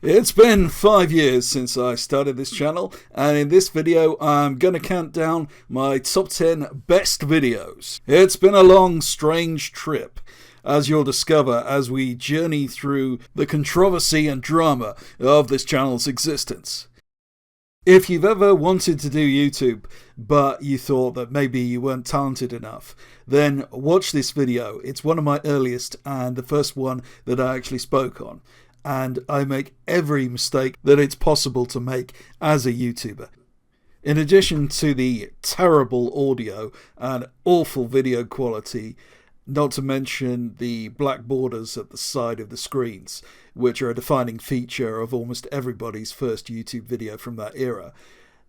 It's been 5 years since I started this channel, and in this video I'm going to count down my top 10 best videos. It's been a long, strange trip, as you'll discover as we journey through the controversy and drama of this channel's existence. If you've ever wanted to do YouTube, but you thought that maybe you weren't talented enough, then watch this video. It's one of my earliest and the first one that I actually spoke on. And I make every mistake that it's possible to make as a YouTuber. In addition to the terrible audio and awful video quality, not to mention the black borders at the side of the screens, which are a defining feature of almost everybody's first YouTube video from that era,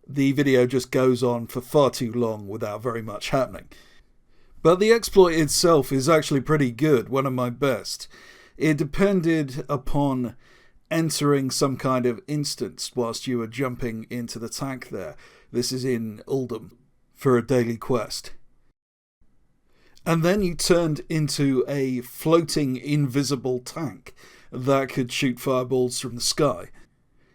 the video just goes on for far too long without very much happening. But the exploit itself is actually pretty good, one of my best. It depended upon entering some kind of instance whilst you were jumping into the tank there. This is in Uldum for a daily quest. And then you turned into a floating invisible tank that could shoot fireballs from the sky.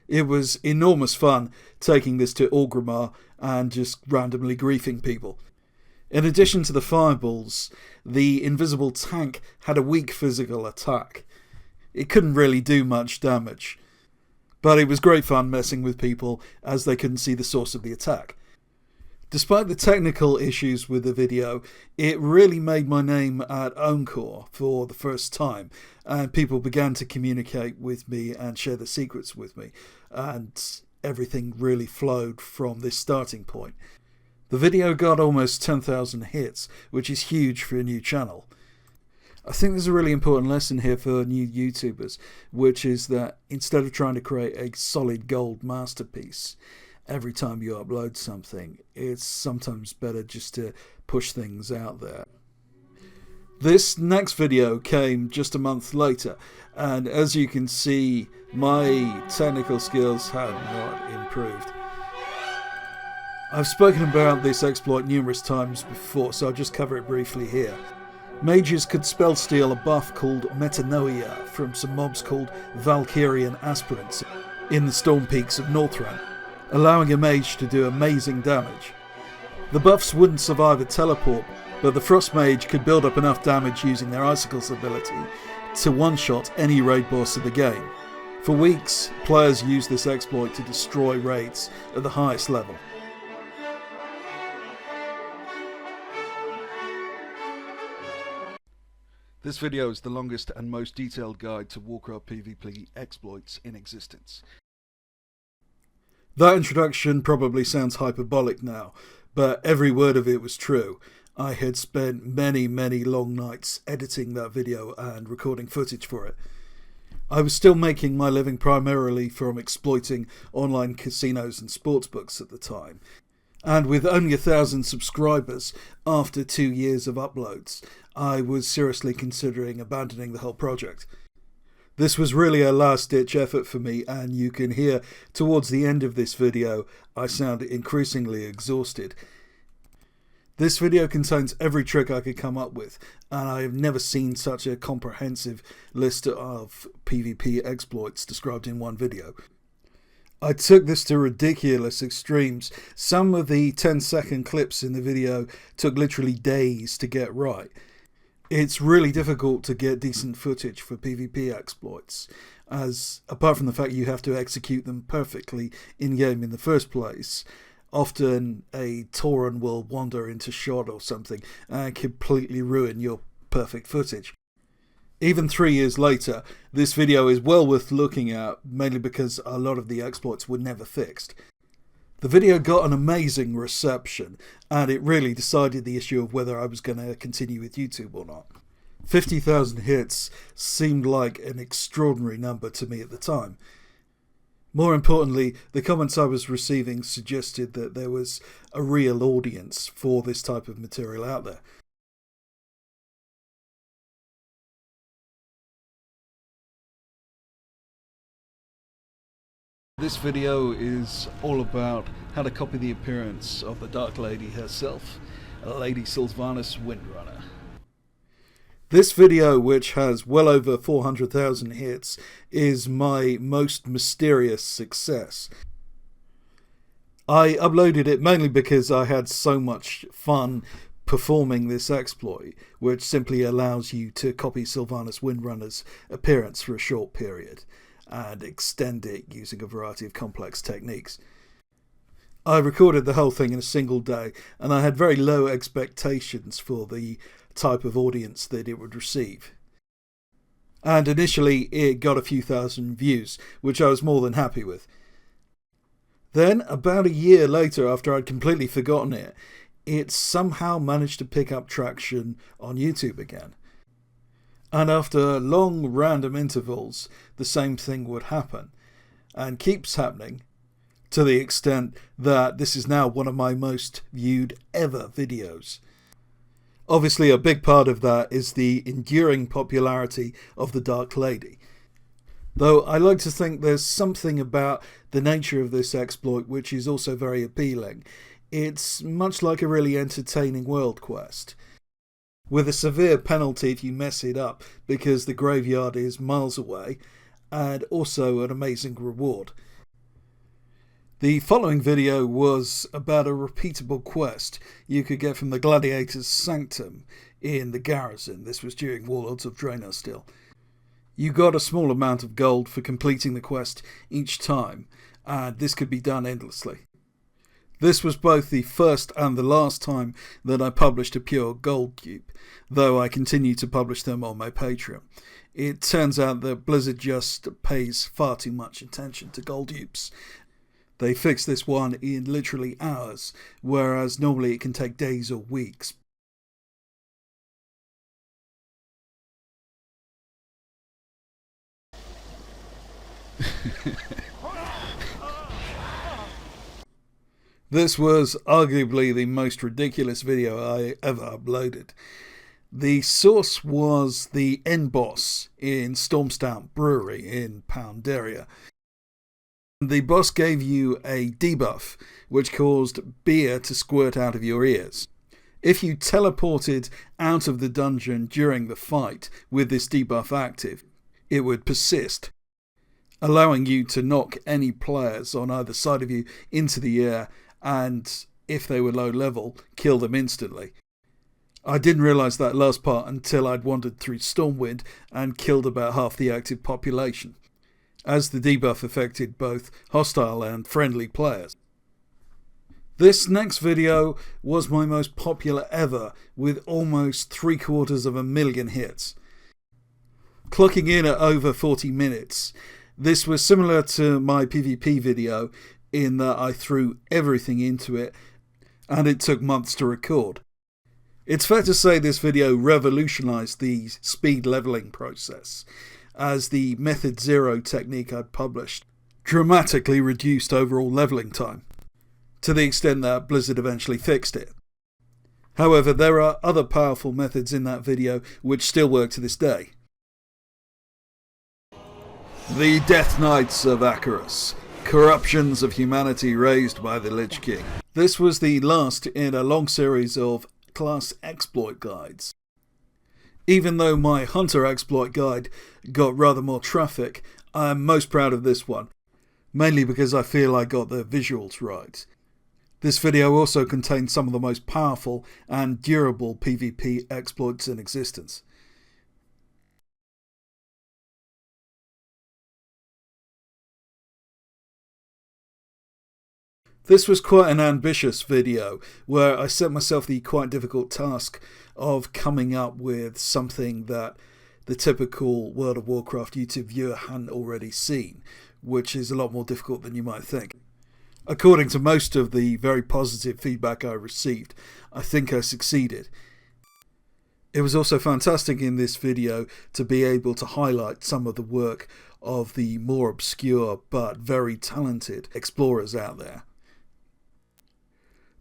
It was enormous fun taking this to Orgrimmar and just randomly griefing people. In addition to the fireballs, the invisible tank had a weak physical attack. It couldn't really do much damage, but it was great fun messing with people as they couldn't see the source of the attack. Despite the technical issues with the video, it really made my name at Encore for the first time, and people began to communicate with me and share the secrets with me, and everything really flowed from this starting point. The video got almost 10,000 hits, which is huge for a new channel. I think there's a really important lesson here for new YouTubers, which is that instead of trying to create a solid gold masterpiece every time you upload something, it's sometimes better just to push things out there. This next video came just a month later, and as you can see, my technical skills have not improved. I've spoken about this exploit numerous times before, so I'll just cover it briefly here. Mages could spell steal a buff called Metanoia from some mobs called Valkyrian Aspirants in the Storm Peaks of Northrend, allowing a mage to do amazing damage. The buffs wouldn't survive a teleport, but the Frost Mage could build up enough damage using their Icicles ability to one-shot any raid boss of the game. For weeks, players used this exploit to destroy raids at the highest level. This video is the longest and most detailed guide to Warcraft PvP exploits in existence. That introduction probably sounds hyperbolic now, but every word of it was true. I had spent many long nights editing that video and recording footage for it. I was still making my living primarily from exploiting online casinos and sportsbooks at the time. And with only 1,000 subscribers after 2 years of uploads, I was seriously considering abandoning the whole project. This was really a last-ditch effort for me, and you can hear towards the end of this video I sound increasingly exhausted. This video contains every trick I could come up with, and I have never seen such a comprehensive list of PvP exploits described in one video. I took this to ridiculous extremes. Some of the 10-second clips in the video took literally days to get right. It's really difficult to get decent footage for PvP exploits, as apart from the fact you have to execute them perfectly in-game in the first place, often a Tauren will wander into shot or something and completely ruin your perfect footage. Even 3 years later, this video is well worth looking at, mainly because a lot of the exploits were never fixed. The video got an amazing reception, and it really decided the issue of whether I was going to continue with YouTube or not. 50,000 hits seemed like an extraordinary number to me at the time. More importantly, the comments I was receiving suggested that there was a real audience for this type of material out there. This video is all about how to copy the appearance of the Dark Lady herself, Lady Sylvanas Windrunner. This video, which has well over 400,000 hits, is my most mysterious success. I uploaded it mainly because I had so much fun performing this exploit, which simply allows you to copy Sylvanas Windrunner's appearance for a short period and extend it using a variety of complex techniques. I recorded the whole thing in a single day, and I had very low expectations for the type of audience that it would receive. And initially it got a few thousand views, which I was more than happy with. Then, about a year later, after I'd completely forgotten it, it somehow managed to pick up traction on YouTube again. And after long random intervals, the same thing would happen, and keeps happening, to the extent that this is now one of my most viewed ever videos. Obviously, a big part of that is the enduring popularity of the Dark Lady. Though I like to think there's something about the nature of this exploit which is also very appealing. It's much like a really entertaining world quest, with a severe penalty if you mess it up because the graveyard is miles away, and also an amazing reward. The following video was about a repeatable quest you could get from the Gladiator's Sanctum in the Garrison. This was during Warlords of Draenor still. You got a small amount of gold for completing the quest each time, and this could be done endlessly. This was both the first and the last time that I published a pure gold dupe, though I continue to publish them on my Patreon. It turns out that Blizzard just pays far too much attention to gold dupes. They fixed this one in literally hours, whereas normally it can take days or weeks. This was arguably the most ridiculous video I ever uploaded. The source was the end boss in Stormstout Brewery in Poundaria. The boss gave you a debuff, which caused beer to squirt out of your ears. If you teleported out of the dungeon during the fight with this debuff active, it would persist, allowing you to knock any players on either side of you into the air, and if they were low level, kill them instantly. I didn't realise that last part until I'd wandered through Stormwind and killed about half the active population, as the debuff affected both hostile and friendly players. This next video was my most popular ever, with almost 750,000 hits, clocking in at over 40 minutes. This was similar to my PvP video in that I threw everything into it and it took months to record. It's fair to say this video revolutionised the speed levelling process, as the Method Zero technique I'd published dramatically reduced overall levelling time, to the extent that Blizzard eventually fixed it. However, there are other powerful methods in that video which still work to this day. The Death Knights of Acheros, corruptions of humanity raised by the Lich King. This was the last in a long series of class exploit guides. Even though my Hunter exploit guide got rather more traffic, I am most proud of this one, mainly because I feel I got the visuals right. This video also contains some of the most powerful and durable PvP exploits in existence. This was quite an ambitious video, where I set myself the quite difficult task of coming up with something that the typical World of Warcraft YouTube viewer hadn't already seen, which is a lot more difficult than you might think. According to most of the very positive feedback I received, I think I succeeded. It was also fantastic in this video to be able to highlight some of the work of the more obscure but very talented explorers out there.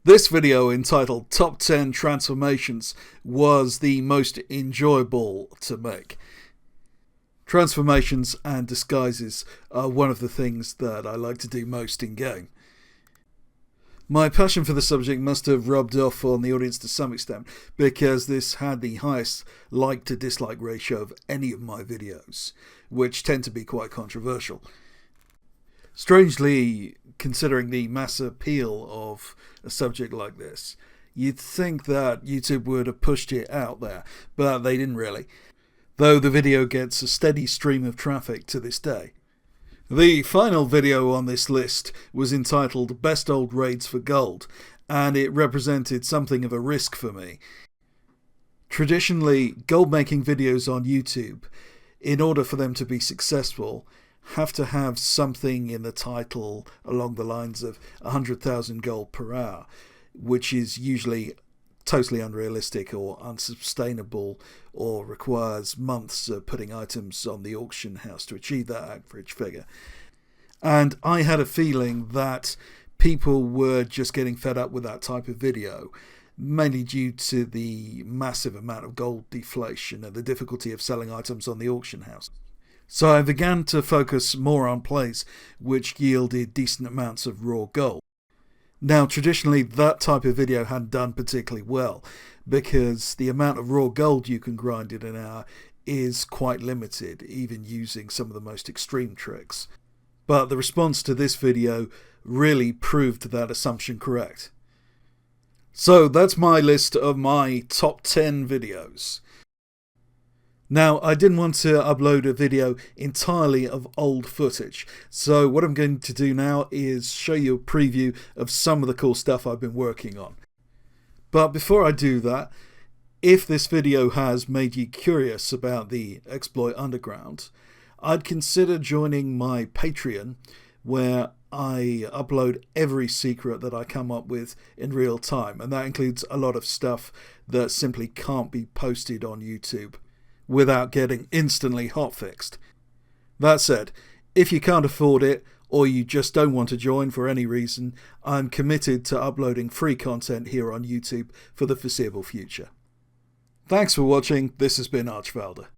This video, entitled Top 10 Transformations, was the most enjoyable to make. Transformations and disguises are one of the things that I like to do most in game. My passion for the subject must have rubbed off on the audience to some extent, because this had the highest like to dislike ratio of any of my videos, which tend to be quite controversial. Strangely, considering the mass appeal of a subject like this, you'd think that YouTube would have pushed it out there, but they didn't really, though the video gets a steady stream of traffic to this day. The final video on this list was entitled Best Old Raids for Gold, and it represented something of a risk for me. Traditionally, gold making videos on YouTube, in order for them to be successful, have to have something in the title along the lines of 100,000 gold per hour, which is usually totally unrealistic or unsustainable, or requires months of putting items on the auction house to achieve that average figure. And I had a feeling that people were just getting fed up with that type of video, mainly due to the massive amount of gold deflation and the difficulty of selling items on the auction house. So I began to focus more on plays which yielded decent amounts of raw gold. Now, traditionally, that type of video hadn't done particularly well, because the amount of raw gold you can grind in an hour is quite limited, even using some of the most extreme tricks. But the response to this video really proved that assumption correct. So that's my list of my top 10 videos. Now, I didn't want to upload a video entirely of old footage, so what I'm going to do now is show you a preview of some of the cool stuff I've been working on. But before I do that, if this video has made you curious about the Exploit Underground, I'd consider joining my Patreon, where I upload every secret that I come up with in real time, and that includes a lot of stuff that simply can't be posted on YouTube without getting instantly hotfixed. That said, if you can't afford it, or you just don't want to join for any reason, I'm committed to uploading free content here on YouTube for the foreseeable future. Thanks for watching. This has been Archvaldor.